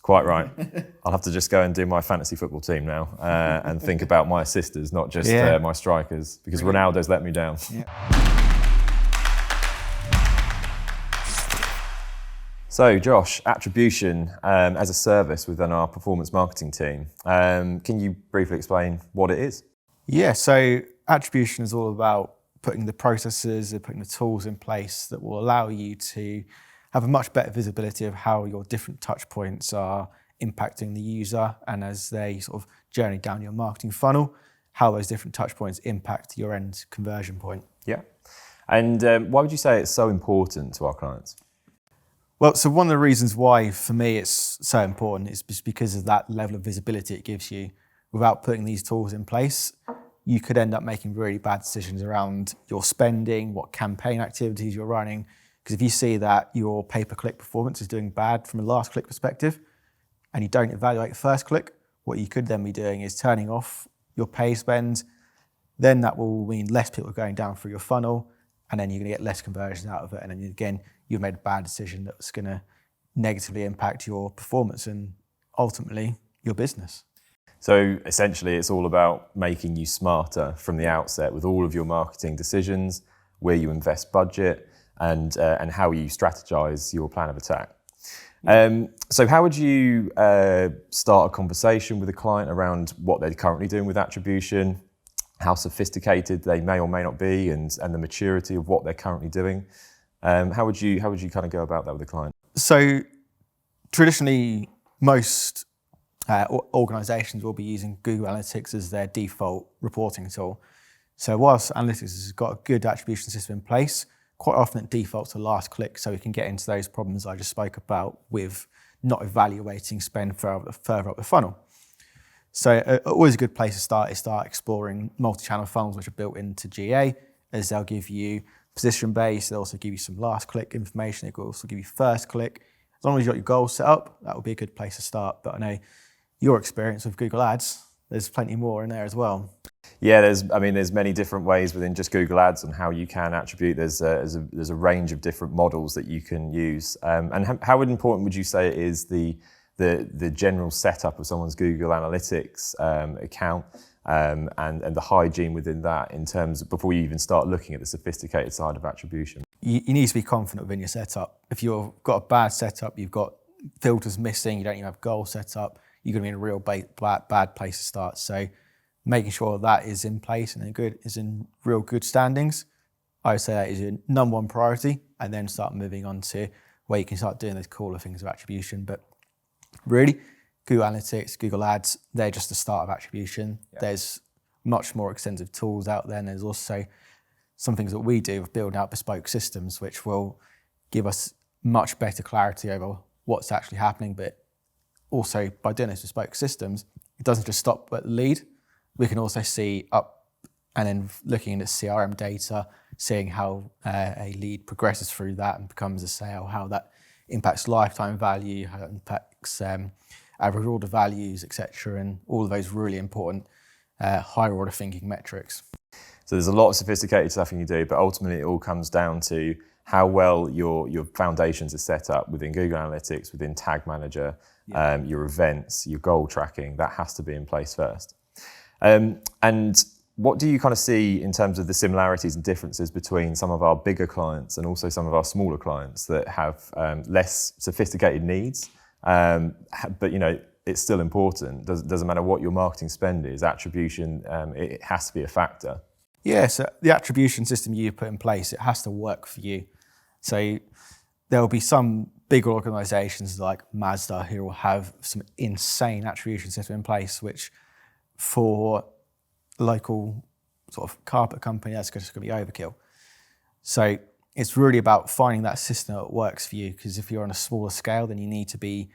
Quite right. I'll have to just go and do my fantasy football team now and think about my assisters, not just my strikers, because Ronaldo's let me down. Yeah. So, Josh, attribution as a service within our performance marketing team. Can you briefly explain what it is? Yeah, so attribution is all about putting the processes and putting the tools in place that will allow you to have a much better visibility of how your different touch points are impacting the user, and as they sort of journey down your marketing funnel, how those different touch points impact your end conversion point. Yeah. And why would you say it's so important to our clients? Well, so one of the reasons why for me it's so important is just because of that level of visibility it gives you. Without putting these tools in place, you could end up making really bad decisions around your spending, what campaign activities you're running. Because if you see that your pay-per-click performance is doing bad from a last click perspective, and you don't evaluate first click, what you could then be doing is turning off your pay spend. Then that will mean less people going down through your funnel, and then you're going to get less conversions out of it. And then again, you've made a bad decision that's going to negatively impact your performance and ultimately your business. So essentially, it's all about making you smarter from the outset with all of your marketing decisions, where you invest budget, and how you strategize your plan of attack. So how would you start a conversation with a client around what they're currently doing with attribution, how sophisticated they may or may not be, and the maturity of what they're currently doing? How would you kind of go about that with a client? So traditionally, most organizations will be using Google Analytics as their default reporting tool. So whilst Analytics has got a good attribution system in place, quite often it defaults to last click, so we can get into those problems I just spoke about with not evaluating spend further up the funnel. So always a good place to start is exploring multi-channel funnels which are built into GA, as they'll give you position-based, they'll also give you some last click information, they could also give you first click. As long as you've got your goals set up, that would be a good place to start. But I know your experience with Google Ads, there's plenty more in there as well. Yeah, there's many different ways within just Google Ads on how you can attribute. There's a range of different models that you can use. And how important would you say it is the general setup of someone's Google Analytics account and the hygiene within that in terms of before you even start looking at the sophisticated side of attribution? You need to be confident within your setup. If you've got a bad setup, you've got filters missing, you don't even have goals set up, you're going to be in a real bad place to start. So making sure that is in place and is in real good standings, I would say that is your number one priority, and then start moving on to where you can start doing those cooler things of attribution. But really, Google Analytics, Google Ads, they're just the start of attribution. Yeah. There's much more extensive tools out there, and there's also some things that we do of building out bespoke systems, which will give us much better clarity over what's actually happening. But also, by doing those bespoke systems, it doesn't just stop at the lead. We can also see up and then looking at CRM data, seeing how a lead progresses through that and becomes a sale, how that impacts lifetime value, how it impacts average order values, etc., and all of those really important higher order thinking metrics. So there's a lot of sophisticated stuff you can do, but ultimately it all comes down to how well your foundations are set up within Google Analytics, within Tag Manager, your events, your goal tracking. That has to be in place first. And what do you kind of see in terms of the similarities and differences between some of our bigger clients and also some of our smaller clients that have less sophisticated needs, but it's still important. Doesn't matter what your marketing spend is, attribution, it has to be a factor. Yeah, so the attribution system you put in place, it has to work for you. So there will be some bigger organizations like Mazda who will have some insane attribution system in place, which for local sort of carpet company, that's just going to be overkill. So it's really about finding that system that works for you, because if you're on a smaller scale, then you need to be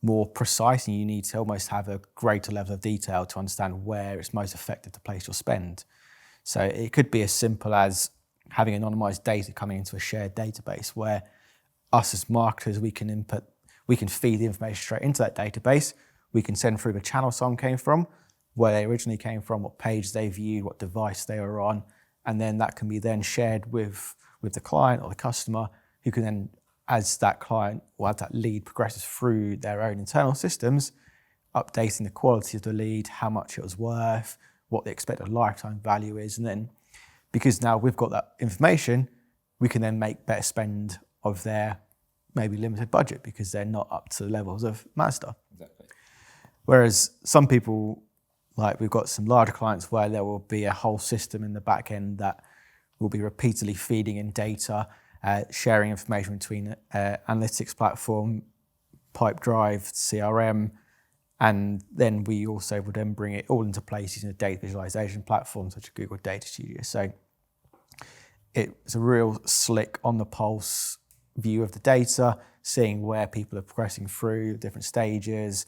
more precise and you need to almost have a greater level of detail to understand where it's most effective to place your spend. So it could be as simple as having anonymized data coming into a shared database where us as marketers, we can feed the information straight into that database. We can send through the channel someone came from, where they originally came from, what page they viewed, what device they were on, and then that can be then shared with the client or the customer, who can then as that client or as that lead progresses through their own internal systems, updating the quality of the lead, how much it was worth, what the expected lifetime value is. And then because now we've got that information, we can then make better spend of their maybe limited budget because they're not up to the levels of Mazda. Exactly. Whereas some people, like we've got some larger clients where there will be a whole system in the back end that will be repeatedly feeding in data, sharing information between analytics platform, pipe drive, CRM, and then we also would then bring it all into place using a data visualization platform such as Google Data Studio. So it's a real slick on the pulse view of the data, seeing where people are progressing through different stages,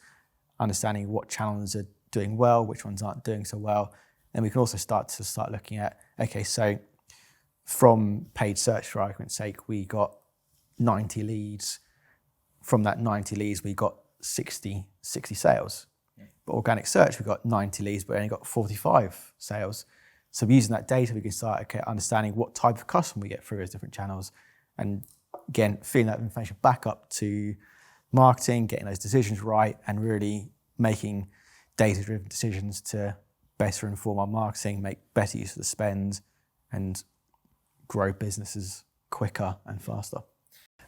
understanding what channels are doing well, which ones aren't doing so well. Then we can also start looking at, okay, so from paid search, for argument's sake, we got 90 leads. From that 90 leads, we got 60 sales. Yeah. But organic search, we got 90 leads, but we only got 45 sales. So using that data, we can start understanding what type of customer we get through those different channels. And again, feeding that information back up to marketing, getting those decisions right, and really making data-driven decisions to better inform our marketing, make better use of the spend, and grow businesses quicker and faster.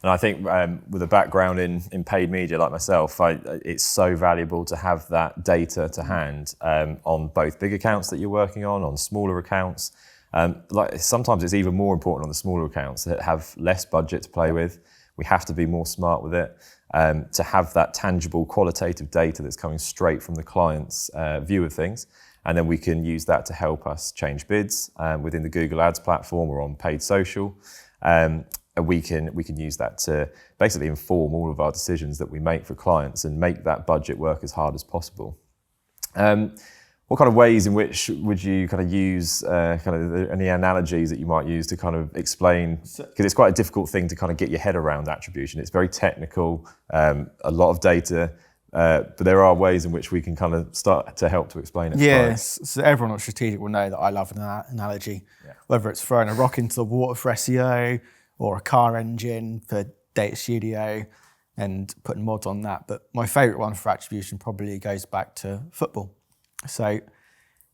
And I think with a background in paid media like myself, it's so valuable to have that data to hand on both big accounts that you're working on smaller accounts. Sometimes it's even more important on the smaller accounts that have less budget to play with. We have to be more smart with it, to have that tangible qualitative data that's coming straight from the client's view of things. And then we can use that to help us change bids within the Google Ads platform or on paid social. And we can use that to basically inform all of our decisions that we make for clients and make that budget work as hard as possible. What kind of ways in which would you kind of use any analogies that you might use to kind of explain, because it's quite a difficult thing to kind of get your head around attribution. It's very technical, a lot of data, but there are ways in which we can kind of start to help to explain it. Yes, so everyone at Strategiq will know that I love an analogy, whether it's throwing a rock into the water for SEO or a car engine for Data Studio and putting mods on that. But my favourite one for attribution probably goes back to football. So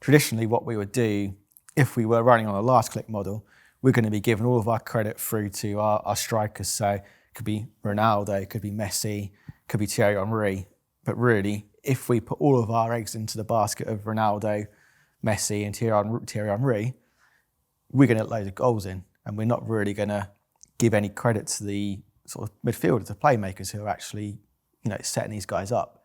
traditionally what we would do if we were running on a last click model, we're going to be giving all of our credit through to our strikers. So it could be Ronaldo, it could be Messi, it could be Thierry Henry. But really, if we put all of our eggs into the basket of Ronaldo, Messi and Thierry Henry, we're going to get loads of goals in, and we're not really going to give any credit to the sort of midfielders, the playmakers who are actually, setting these guys up.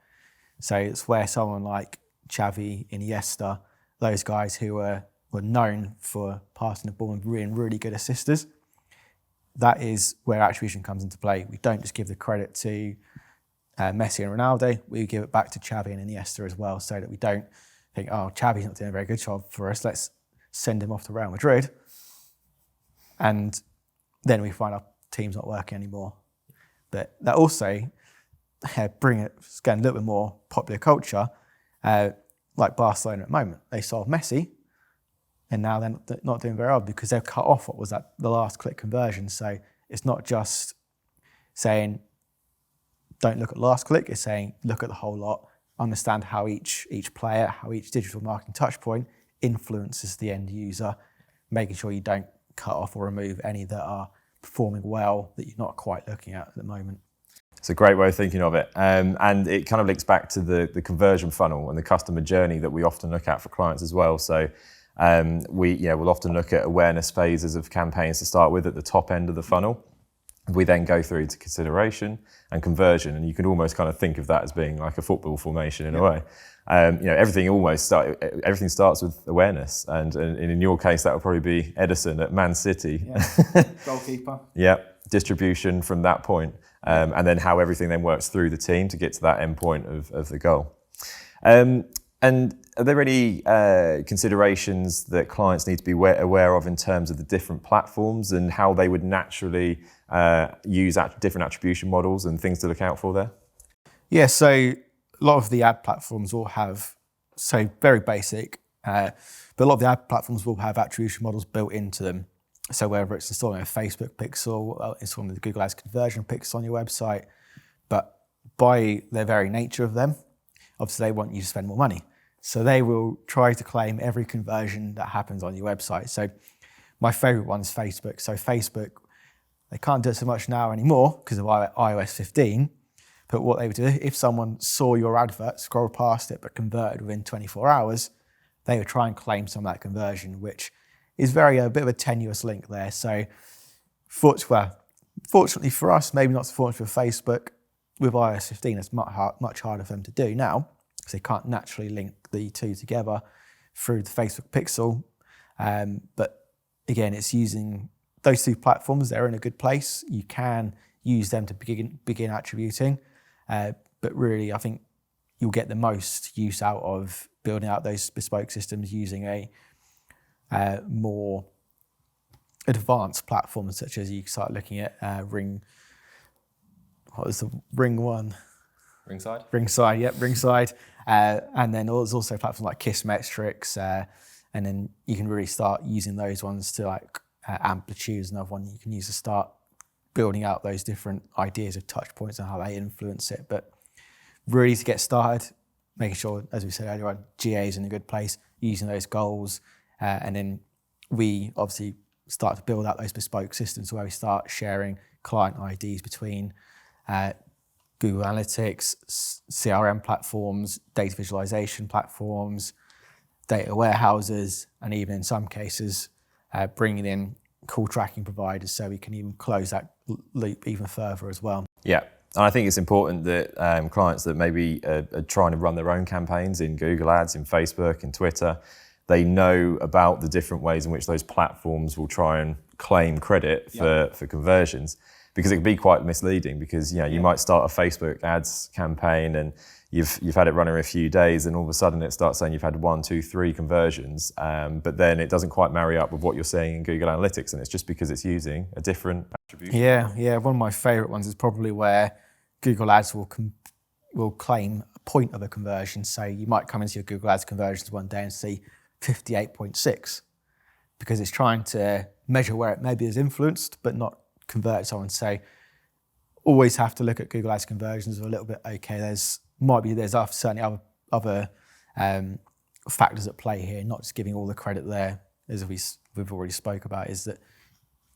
So it's where someone like Xavi, Iniesta, those guys who were known for passing the ball and being really good assisters, that is where attribution comes into play. We don't just give the credit to Messi and Ronaldo, we give it back to Xavi and Iniesta as well, so that we don't think, oh, Xavi's not doing a very good job for us, let's send him off to Real Madrid. And then we find our team's not working anymore. But that also bring it, again, a little bit more popular culture, like Barcelona at the moment. They sold Messi, and now they're not doing very well because they've cut off what was that the last click conversion. So it's not just saying, don't look at last click, it's saying, look at the whole lot, understand how each player, how each digital marketing touch point influences the end user, making sure you don't cut off or remove any that are performing well that you're not quite looking at the moment. It's a great way of thinking of it. And it kind of links back to the conversion funnel and the customer journey that we often look at for clients as well. So we'll often look at awareness phases of campaigns to start with at the top end of the funnel. We then go through to consideration and conversion, and you can almost kind of think of that as being like a football formation in a way. Everything starts with awareness, and in your case, that would probably be Edison at Man City. Yeah. Goalkeeper. Yeah, distribution from that point, and then how everything then works through the team to get to that end point of the goal. And are there any considerations that clients need to be aware of in terms of the different platforms and how they would naturally use different attribution models and things to look out for there? Yeah, so a lot of the ad platforms will have, so very basic, but a lot of the ad platforms will have attribution models built into them. So whether it's installing a Facebook pixel, installing the Google Ads conversion pixel on your website, but by their very nature of them, obviously they want you to spend more money. So they will try to claim every conversion that happens on your website. So my favorite one is Facebook. So Facebook, they can't do it so much now anymore because of iOS 15. But what they would do, if someone saw your advert, scrolled past it, but converted within 24 hours, they would try and claim some of that conversion, which is a bit of a tenuous link there. So fortunately for us, maybe not so fortunate for Facebook, with iOS 15, it's much harder for them to do now because they can't naturally link the two together through the Facebook pixel. But again, it's using those two platforms. They're in a good place. You can use them to begin attributing. But really, I think you'll get the most use out of building out those bespoke systems using a more advanced platforms, such as you start looking at Ring. What was the Ring one? Ringside? Ringside. And then there's also platforms like Kissmetrics, and then you can really start using those ones to Amplitude is another one you can use to start building out those different ideas of touch points and how they influence it. But really to get started, making sure, as we said earlier on, GA is in a good place, using those goals, and then we obviously start to build out those bespoke systems where we start sharing client IDs between Google Analytics, CRM platforms, data visualization platforms, data warehouses, and even in some cases, bringing in call tracking providers so we can even close that loop even further as well. Yeah, and I think it's important that clients that maybe are trying to run their own campaigns in Google Ads, in Facebook, in Twitter, they know about the different ways in which those platforms will try and claim credit for conversions, because it can be quite misleading. Because you might start a Facebook ads campaign and you've had it running a few days, and all of a sudden it starts saying you've had 1, 2, 3 conversions, but then it doesn't quite marry up with what you're seeing in Google Analytics, and it's just because it's using a different attribution. Yeah. One of my favourite ones is probably where Google Ads will claim a point of a conversion. So you might come into your Google Ads conversions one day and see 58.6, because it's trying to measure where it maybe is influenced, but not convert someone. So always have to look at Google Ads conversions a little bit. Okay, there's certainly other factors at play here, not just giving all the credit there, as we've already spoke about, is that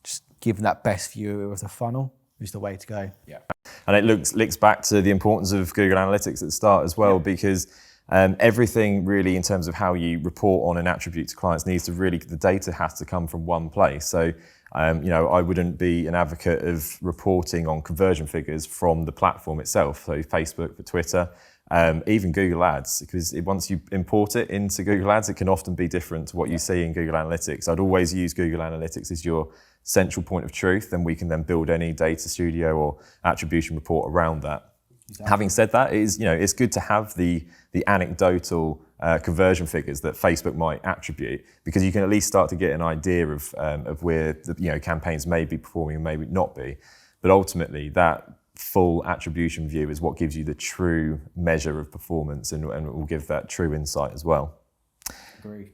just giving that best view of the funnel is the way to go. Yeah, and it links back to the importance of Google Analytics at the start as well, because everything really in terms of how you report on an attribute to clients needs to the data has to come from one place. So I wouldn't be an advocate of reporting on conversion figures from the platform itself, so Facebook, for Twitter, even Google Ads, because once you import it into Google Ads, it can often be different to what you see in Google Analytics. I'd always use Google Analytics as your central point of truth, and we can then build any data studio or attribution report around that. Exactly. Having said that, it's good to have the anecdotal conversion figures that Facebook might attribute, because you can at least start to get an idea of where the campaigns may be performing and maybe not be. But ultimately, that full attribution view is what gives you the true measure of performance, and will give that true insight as well. Agreed.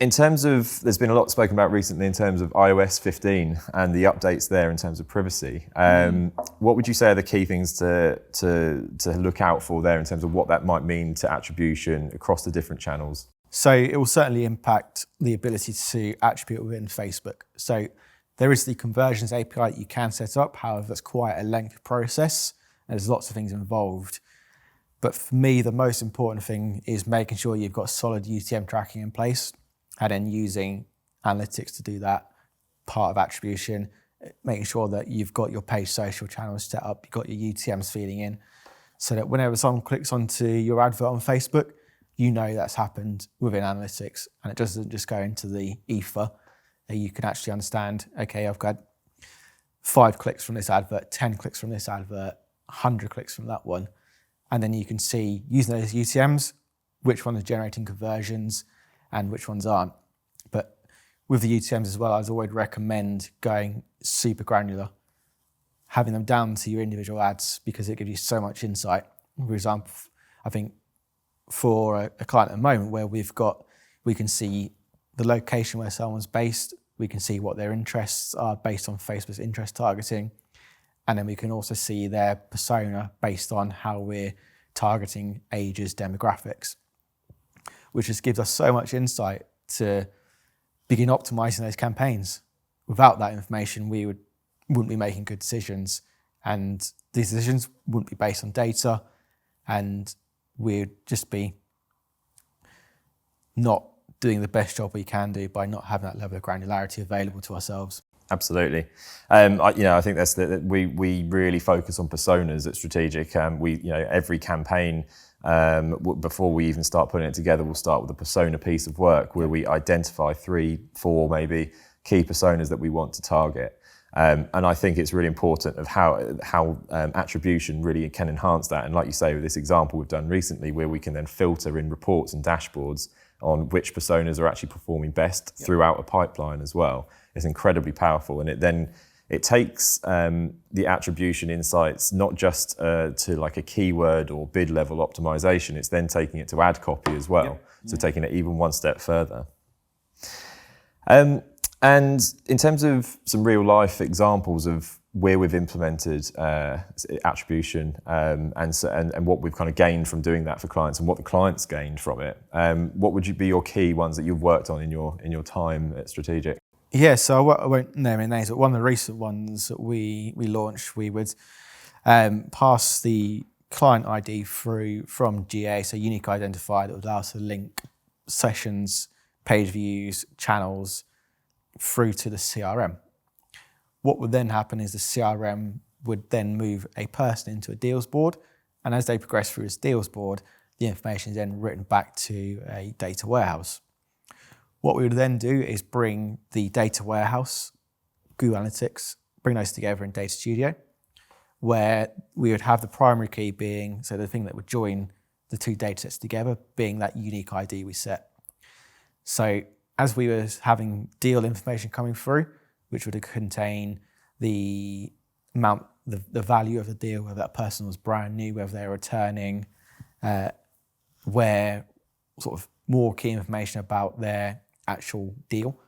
In terms of, there's been a lot spoken about recently in terms of iOS 15 and the updates there in terms of privacy. What would you say are the key things to look out for there in terms of what that might mean to attribution across the different channels? So it will certainly impact the ability to attribute within Facebook. So there is the conversions API that you can set up. However, it's quite a lengthy process. There's lots of things involved. But for me, the most important thing is making sure you've got solid UTM tracking in place, and then using analytics to do that part of attribution, making sure that you've got your page social channels set up, you've got your UTMs feeding in, so that whenever someone clicks onto your advert on Facebook, you know that's happened within analytics, and it doesn't just go into the ether. You can actually understand, okay, I've got 5 clicks from this advert, 10 clicks from this advert, 100 clicks from that one. And then you can see, using those UTMs, which one is generating conversions and which ones aren't. But with the UTMs as well, I'd always recommend going super granular, having them down to your individual ads, because it gives you so much insight. For example, I think for a client at the moment where we can see the location where someone's based, We can see what their interests are based on Facebook's interest targeting. And then we can also see their persona based on how we're targeting ages, demographics, which just gives us so much insight to begin optimizing those campaigns. Without that information, we wouldn't be making good decisions, and these decisions wouldn't be based on data, and we'd just be not doing the best job we can do by not having that level of granularity available to ourselves. Absolutely. I think that's we really focus on personas at Strategiq. Every campaign, before we even start putting it together, we'll start with a persona piece of work where we identify 3, 4 maybe key personas that we want to target. And I think it's really important of how attribution really can enhance that. And like you say, with this example we've done recently, where we can then filter in reports and dashboards on which personas are actually performing best throughout a pipeline as well. It's incredibly powerful, and it takes the attribution insights not just to like a keyword or bid level optimization. It's then taking it to ad copy as well. So taking it even one step further. And in terms of some real life examples of where we've implemented attribution and what we've kind of gained from doing that for clients and what the clients gained from it, what would be your key ones that you've worked on in your time at Strategiq? Yeah, so I won't name any names, but one of the recent ones that we launched, we would pass the client ID through from GA, so unique identifier that would allow us to link sessions, page views, channels through to the CRM. What would then happen is the CRM would then move a person into a deals board, and as they progress through this deals board, the information is then written back to a data warehouse. What we would then do is bring the data warehouse, Google Analytics, bring those together in Data Studio, where we would have the primary key being, so the thing that would join the 2 data sets together, being that unique ID we set. So as we were having deal information coming through, which would contain the amount, the value of the deal, whether that person was brand new, whether they're returning, where sort of more key information about their actual deal,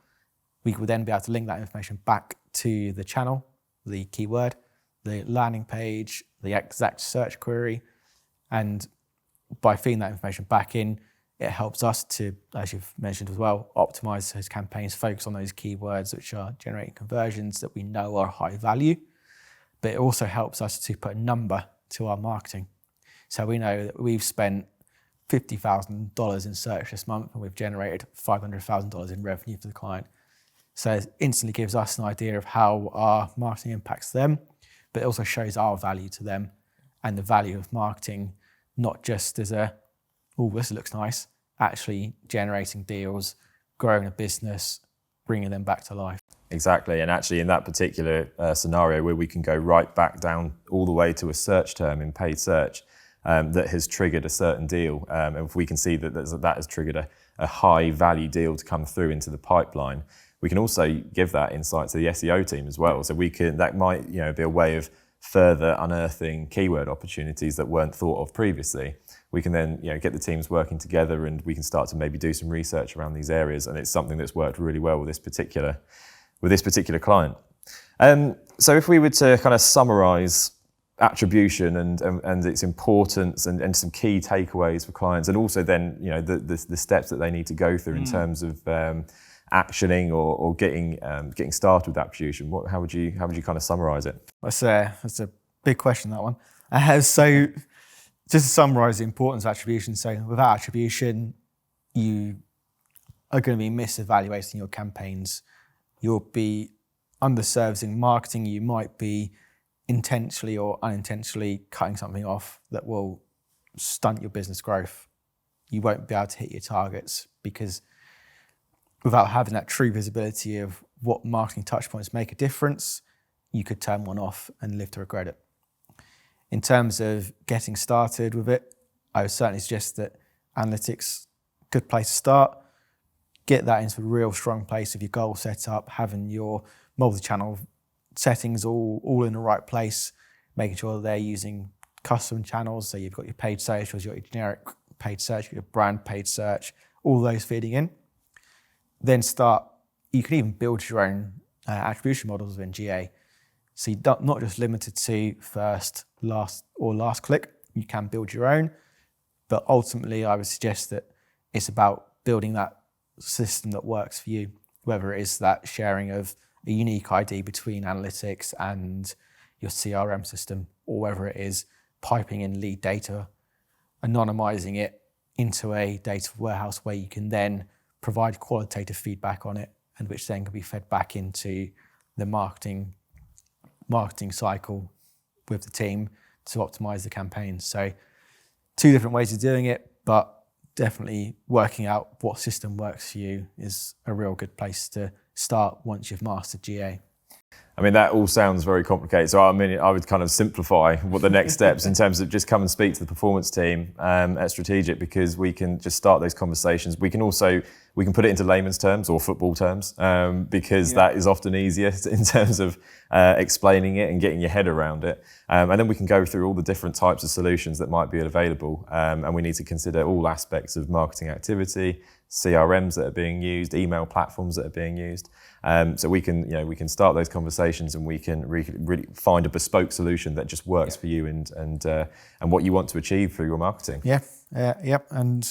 we would then be able to link that information back to the channel, the keyword, the landing page, the exact search query, and by feeding that information back in, it helps us to, as you've mentioned as well, optimize those campaigns, focus on those keywords which are generating conversions that we know are high value, but it also helps us to put a number to our marketing. So we know that we've spent $50,000 in search this month and we've generated $500,000 in revenue for the client. So it instantly gives us an idea of how our marketing impacts them, but it also shows our value to them and the value of marketing, not just as oh, this looks nice, actually generating deals, growing a business, bringing them back to life. Exactly, and actually in that particular scenario where we can go right back down all the way to a search term in paid search, that has triggered a certain deal. And if we can see that that has triggered a high value deal to come through into the pipeline, we can also give that insight to the SEO team as well. So that might be a way of further unearthing keyword opportunities that weren't thought of previously. We can then get the teams working together and we can start to maybe do some research around these areas. And it's something that's worked really well with this particular client. So if we were to kind of summarize attribution and its importance and some key takeaways for clients, and also then the steps that they need to go through in terms of actioning or getting started with attribution, how would you kind of summarize it? That's a big question, that one. So just to summarize the importance of attribution, so without attribution, you are going to be misevaluating your campaigns. You'll be underservicing marketing. You might be intentionally or unintentionally cutting something off that will stunt your business growth. You won't be able to hit your targets because without having that true visibility of what marketing touchpoints make a difference, you could turn one off and live to regret it. In terms of getting started with it, I would certainly suggest that analytics, good place to start. Get that into a real strong place with your goal set up, having your multi-channel settings all in the right place, making sure that they're using custom channels. So you've got your paid socials, you've got your generic paid search, your brand paid search, all those feeding in. Then start you can even build your own attribution models within GA. So you're not just limited to first, last, or last click. You can build your own, but ultimately I would suggest that it's about building that system that works for you, whether it is that sharing of a unique ID between analytics and your CRM system, or whether it is piping in lead data, anonymizing it into a data warehouse where you can then provide qualitative feedback on it, and which then can be fed back into the marketing cycle with the team to optimize the campaign. So 2 different ways of doing it, but definitely working out what system works for you is a real good place to start once you've mastered GA. I mean, that all sounds very complicated. So I mean, I would kind of simplify what the next steps in terms of just come and speak to the performance team at Strategiq, because we can just start those conversations. We can put it into layman's terms or football terms, because that is often easier in terms of explaining it and getting your head around it. And then we can go through all the different types of solutions that might be available. And we need to consider all aspects of marketing activity, CRMs that are being used, email platforms that are being used. So we can start those conversations, and we can really find a bespoke solution that just works for you and what you want to achieve through your marketing. And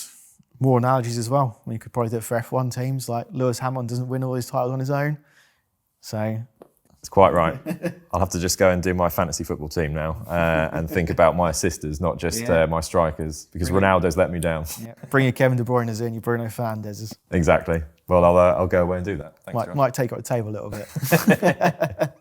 more analogies as well. I mean, you could probably do it for F1 teams. Like Lewis Hamilton doesn't win all these titles on his own, so that's quite right. I'll have to just go and do my fantasy football team now and think about my assistants, not just my strikers, because Ronaldo's let me down. Bring your Kevin De Bruyne's in, your Bruno Fernandez's. Exactly. Well, I'll go away and do that. Thanks, Might take up the table a little bit.